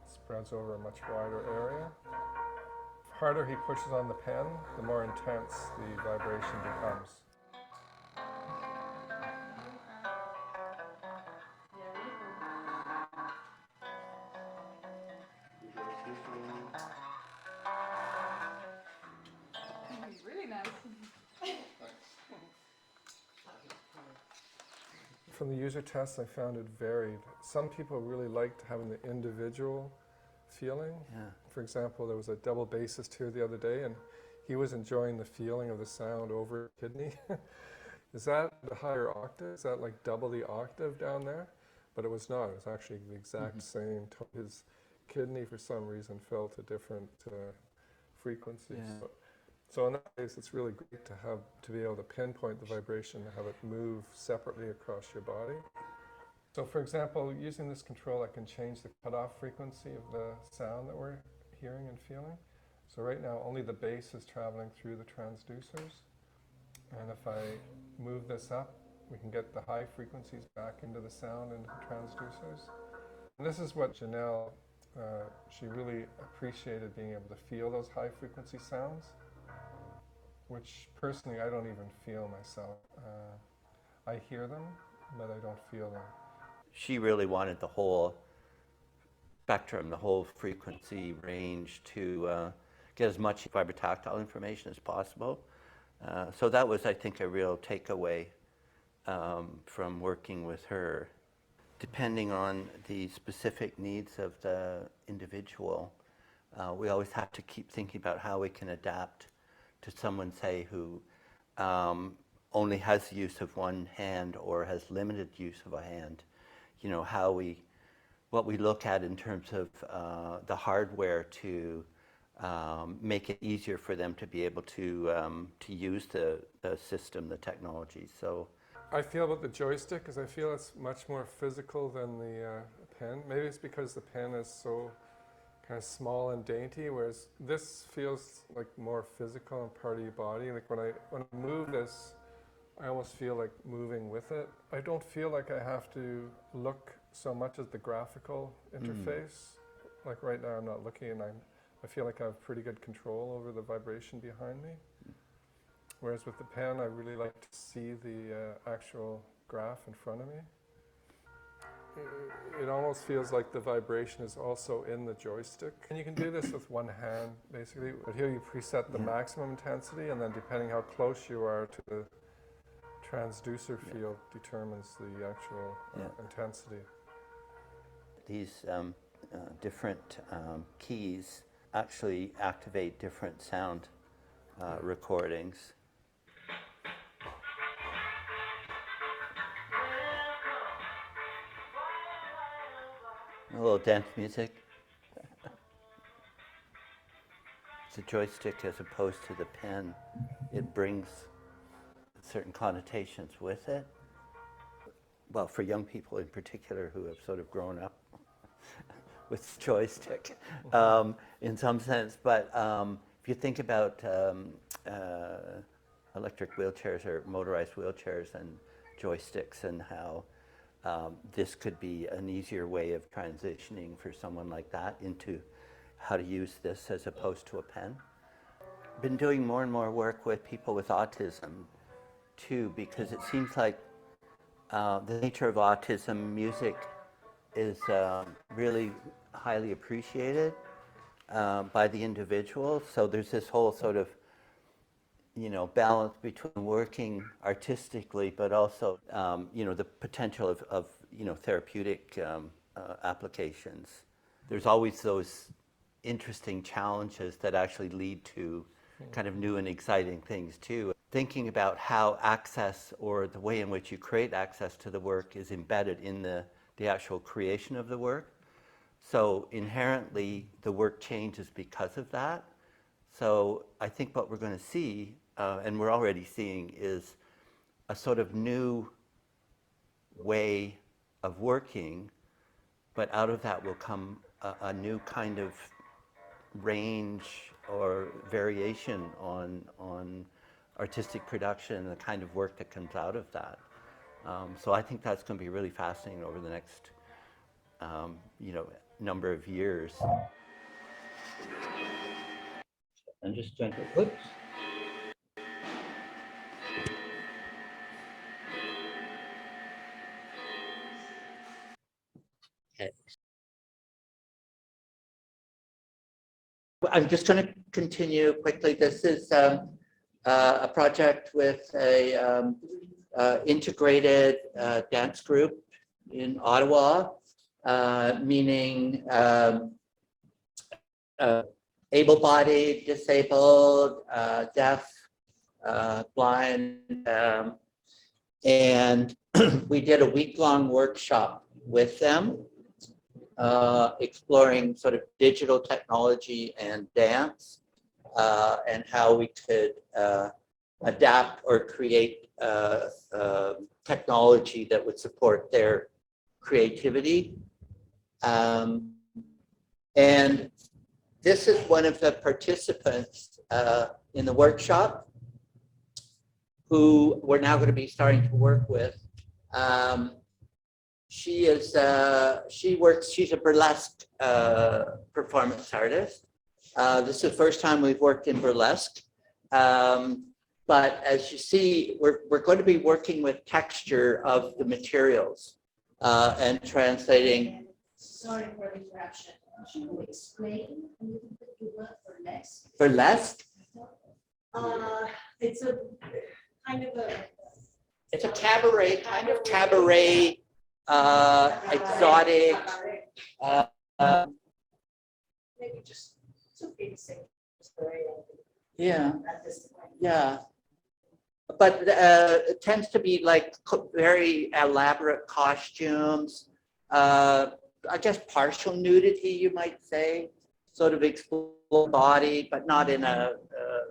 Spreads over a much wider area. The harder he pushes on the pen, the more intense the vibration becomes. Really nice. From the user tests, I found it varied. Some people really liked having the individual feeling. Yeah. For example, there was a double bassist here the other day, and he was enjoying the feeling of the sound over his kidney. Is that the higher octave? Is that like double the octave down there? But it was not. It was actually the exact same. His kidney, for some reason, felt a different frequency. Yeah. So in that case, it's really great to be able to pinpoint the vibration, to have it move separately across your body. So for example, using this control, I can change the cutoff frequency of the sound that we're hearing and feeling. So right now, only the bass is traveling through the transducers. And if I move this up, we can get the high frequencies back into the sound and the transducers. And this is what Janelle, she really appreciated being able to feel those high frequency sounds, which personally I don't even feel myself. I hear them, but I don't feel them. She really wanted the whole spectrum, the whole frequency range to get as much vibro-tactile information as possible. So that was, I think, a real takeaway from working with her. Depending on the specific needs of the individual, we always have to keep thinking about how we can adapt to someone, say, who only has the use of one hand or has limited use of a hand. You know, what we look at in terms of the hardware to make it easier for them to be able to use the system, the technology. So I feel about the joystick is I feel it's much more physical than the pen. Maybe it's because the pen is so kind of small and dainty, whereas this feels like more physical and part of your body. Like when I move this, I almost feel like moving with it. I don't feel like I have to look so much at the graphical interface. like right now I'm not looking, and I feel like I have pretty good control over the vibration behind me. Whereas with the pen, I really like to see the actual graph in front of me. It almost feels like the vibration is also in the joystick. And you can do this with one hand, basically. But here you preset the maximum intensity, and then depending how close you are to the transducer field determines the actual intensity. These different keys actually activate different sound recordings. A little dance music. It's a joystick as opposed to the pen. It brings certain connotations with it. Well, for young people in particular who have sort of grown up with joystick in some sense. But if you think about electric wheelchairs or motorized wheelchairs and joysticks, and how this could be an easier way of transitioning for someone like that into how to use this as opposed to a pen. Been doing more and more work with people with autism too, because it seems like the nature of autism, music is really highly appreciated by the individual. So there's this whole sort of, balance between working artistically, but also, the potential of therapeutic applications. There's always those interesting challenges that actually lead to kind of new and exciting things too. Thinking about how access, or the way in which you create access to the work, is embedded in the actual creation of the work. So inherently, the work changes because of that. So I think what we're going to see, and we're already seeing, is a sort of new way of working, but out of that will come a new kind of range or variation on artistic production and the kind of work that comes out of that. So I think that's going to be really fascinating over the next, number of years. And just gentle, oops. Okay. I'm just going to continue quickly. This is a project with a integrated dance group in Ottawa, meaning able-bodied, disabled, deaf, blind, and we did a week-long workshop with them, exploring sort of digital technology and dance, and how we could adapt or create technology that would support their creativity. And this is one of the participants in the workshop who we're now going to be starting to work with. She's a burlesque performance artist. This is the first time we've worked in burlesque. But as you see, we're going to be working with texture of the materials and translating. Sorry for the interruption. Can you explain a little bit the word burlesque? Burlesque? It's a kind of a. It's a cabaret, kind of cabaret, exotic. Maybe just, it's okay to say. Yeah, At this point. yeah. But it tends to be like very elaborate costumes. I guess partial nudity, you might say, sort of explore body, but not in a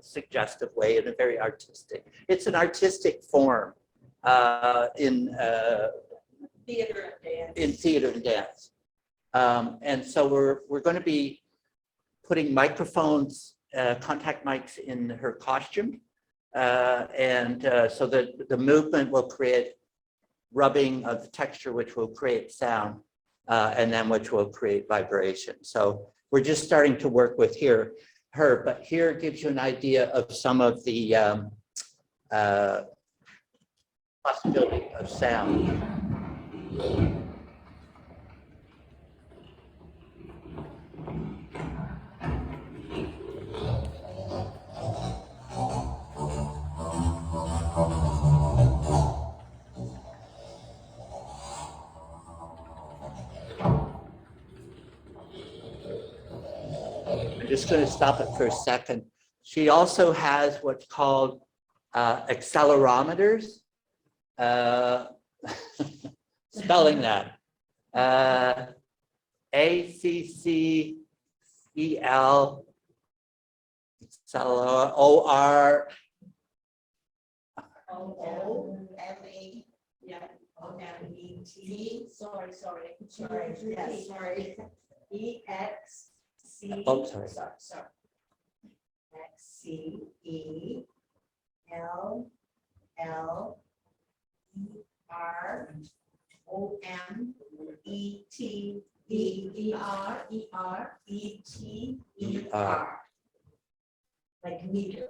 suggestive way, in a very artistic. It's an artistic form in Theater and dance. in theater and dance. And so we're going to be putting microphones, contact mics in her costume. And so that the movement will create rubbing of the texture, which will create sound. and then which will create vibration. So we're just starting to work with her, but here gives you an idea of some of the possibility of sound. I'm just going to stop it for a second. She also has what's called accelerometers. Spelling that. ACCEL OR. O-M-E, yeah, O-M-E-T, sorry, yes, sorry. E-X-C. Oh, sorry. Sorry. X-C-E-L-L-E-R-E-R-E-T-E-R. Like meter.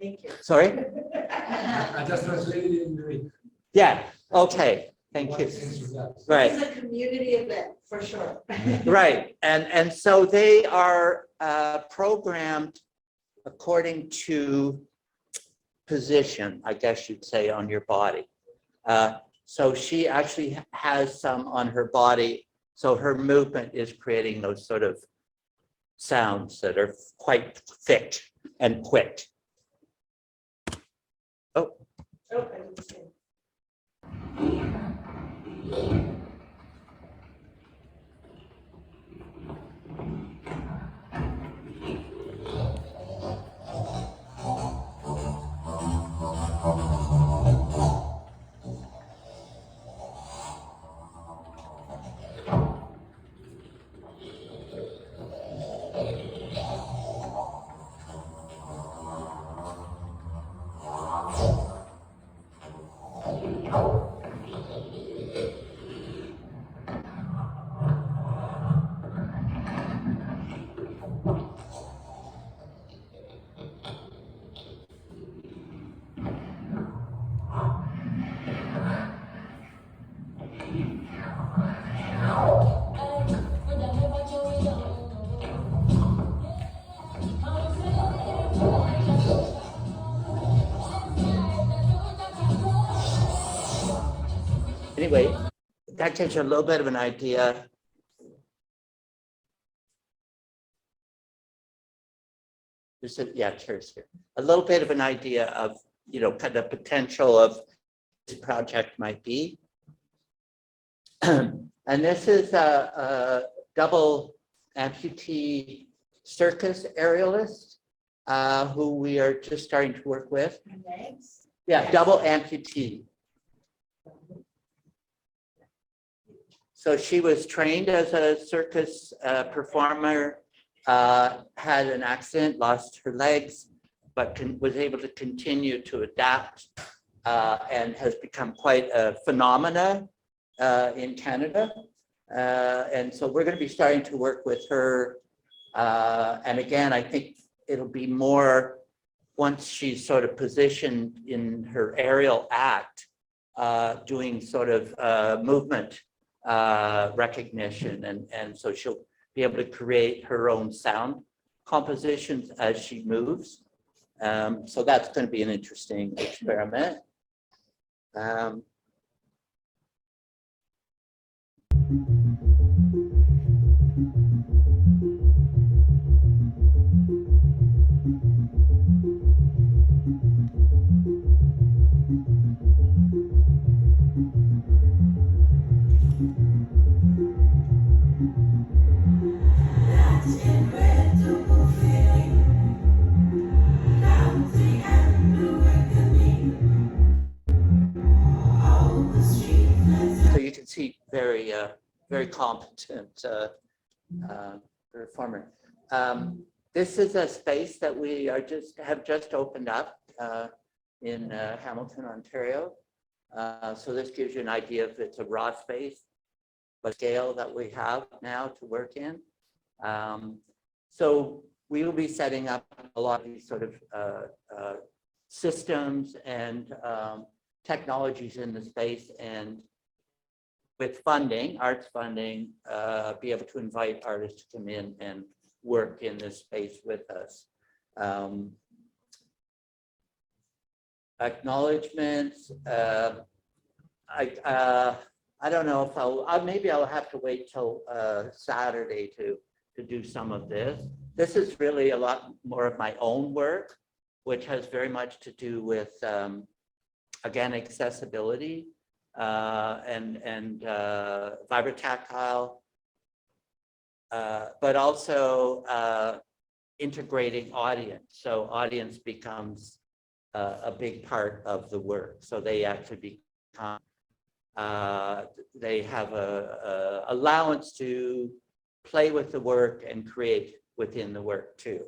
Thank you. Sorry? I just translated it in Greek. Yeah, okay, thank you. Right. It's a community event, for sure. Right, and so they are programmed according to position, I guess you'd say, on your body. So she actually has some on her body, so her movement is creating those sort of sounds that are quite thick and quick. Oh. Oh, I didn't see it. Anyway, that gives you a little bit of an idea. Cheers here. A little bit of an idea of, kind of potential of this project might be. And this is a double amputee circus aerialist who we are just starting to work with. Legs? Yeah, double amputee. So she was trained as a circus performer, had an accident, lost her legs, but was able to continue to adapt and has become quite a phenomena in Canada. And so we're going to be starting to work with her. And again, I think it'll be more once she's sort of positioned in her aerial act, doing sort of movement recognition, and so she'll be able to create her own sound compositions as she moves. So that's going to be an interesting experiment. So you can see very competent performer. This is a space that we have just opened up in Hamilton, Ontario. So this gives you an idea if it's a raw space, but scale that we have now to work in. So we will be setting up a lot of these sort of systems and technologies in the space, and with funding, arts funding, be able to invite artists to come in and work in this space with us. Acknowledgements. I don't know if maybe I'll have to wait till Saturday to do some of this. This is really a lot more of my own work, which has very much to do with, again, accessibility and Vibro-tactile, but also integrating audience. So audience becomes a big part of the work. So they actually become, they have a allowance to play with the work and create within the work too.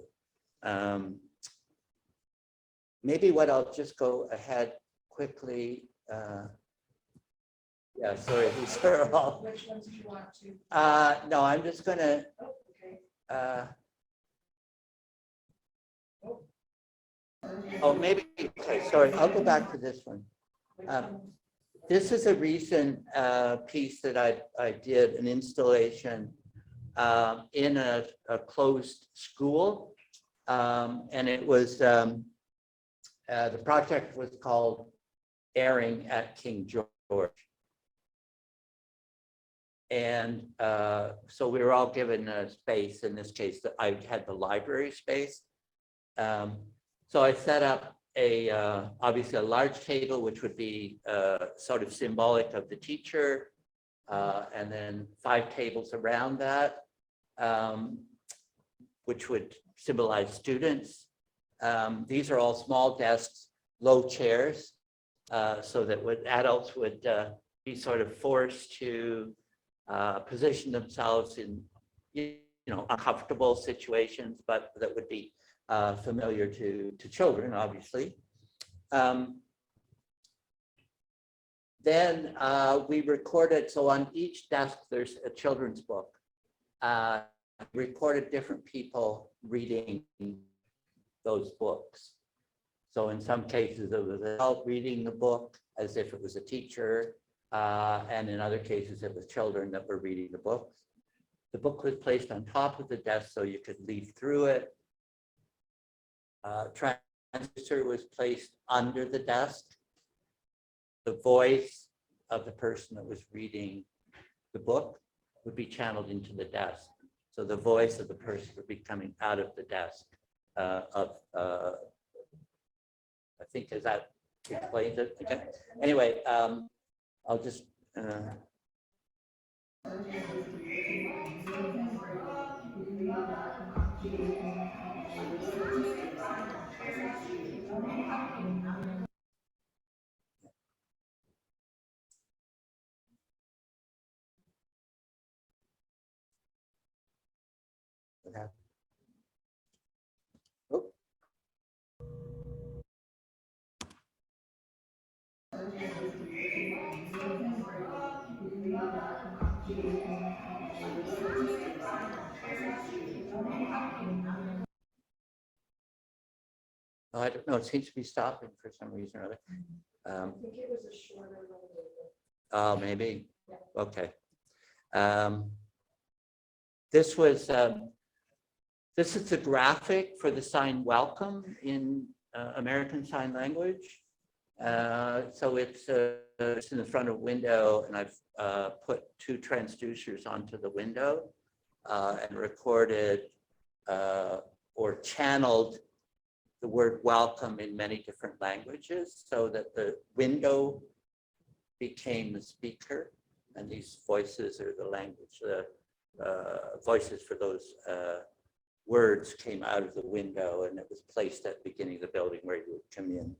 Maybe what I'll just go ahead quickly. Yeah, sorry, these are all. Which ones do you want to? No, I'm just gonna. Oh, okay. Oh, maybe, okay, sorry, I'll go back to this one. This is a recent piece that I did, an installation in a closed school. And it was, the project was called Airing at King George. And so we were all given a space, in this case, I had the library space. So I set up obviously a large table, which would be sort of symbolic of the teacher, and then 5 tables around that, which would symbolize students. These are all small desks, low chairs, so that adults would be sort of forced to position themselves in, uncomfortable situations, but that would be familiar to children, obviously. Then we recorded, so on each desk, there's a children's book. Recorded different people reading those books. So in some cases, it was an adult reading the book as if it was a teacher, and in other cases, it was children that were reading the books. The book was placed on top of the desk so you could leaf through it. Transistor was placed under the desk. The voice of the person that was reading the book would be channeled into the desk. So the voice of the person would be coming out of the desk. I think, as that explains it. Okay. Anyway, I'll just. Oh. Oh, I don't know. It seems to be stopping for some reason or other. I think it was a shorter one. Oh, maybe. Yeah. Okay. This was. This is the graphic for the sign welcome in American Sign Language. So it's in the front of window, and I've put 2 transducers onto the window and recorded or channeled the word welcome in many different languages so that the window became the speaker, and these voices are the language, the voices for those words came out of the window, and it was placed at the beginning of the building where you would come in.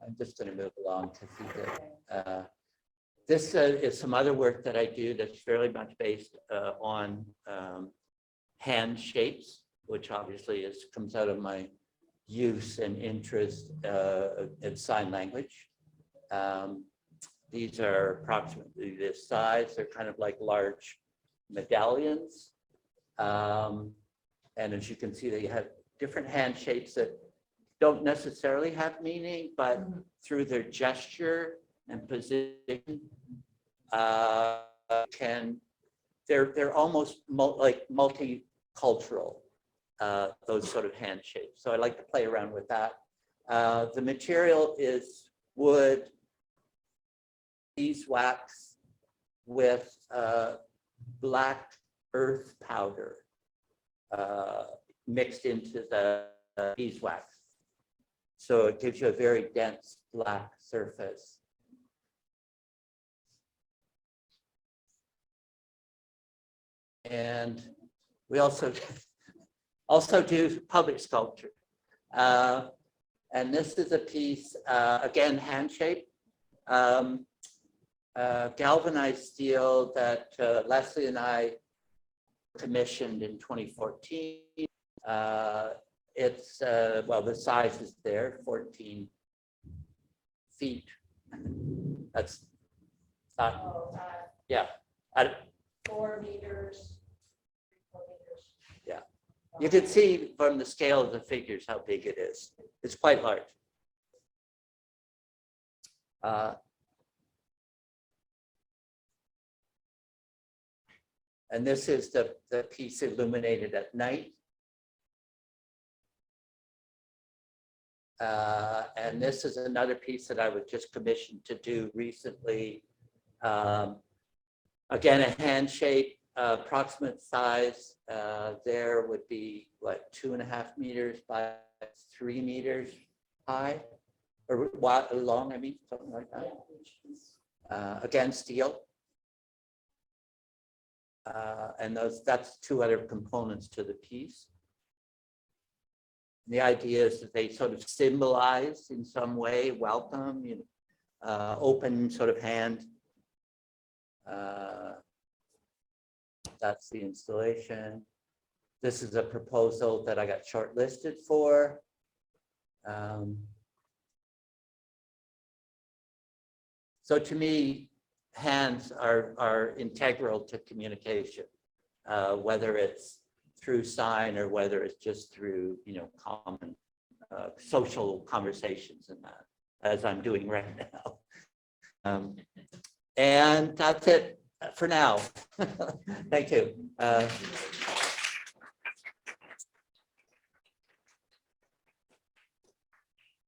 I'm just going to move along to see that. This is some other work that I do that's fairly much based on hand shapes, which obviously comes out of my use and interest in sign language. These are approximately this size. They're kind of like large medallions. And as you can see, they have different hand shapes that don't necessarily have meaning, but through their gesture and position, they're almost like multicultural, those sort of hand shapes. So I like to play around with that. The material is wood, beeswax with black earth powder mixed into the beeswax. So it gives you a very dense black surface. And we also do public sculpture. And this is a piece, again, hand shaped, galvanized steel that Leslie and I commissioned in 2014. It's, well, the size is there, 14 feet. That's not, yeah. 4 meters. 4 meters. Yeah. You can see from the scale of the figures how big it is. It's quite large. And this is the piece illuminated at night. And this is another piece that I was just commissioned to do recently. Again, a hand shape, approximate size there would be what, 2.5 meters by 3 meters high, or long, I mean, something like that. Again, steel. And that's 2 other components to the piece. The idea is that they sort of symbolize in some way welcome, you know, open sort of hand. That's the installation. This is a proposal that I got shortlisted for. So to me, hands are integral to communication, whether it's through sign or whether it's just through, you know, common social conversations and that, as I'm doing right now. And that's it for now. Thank you.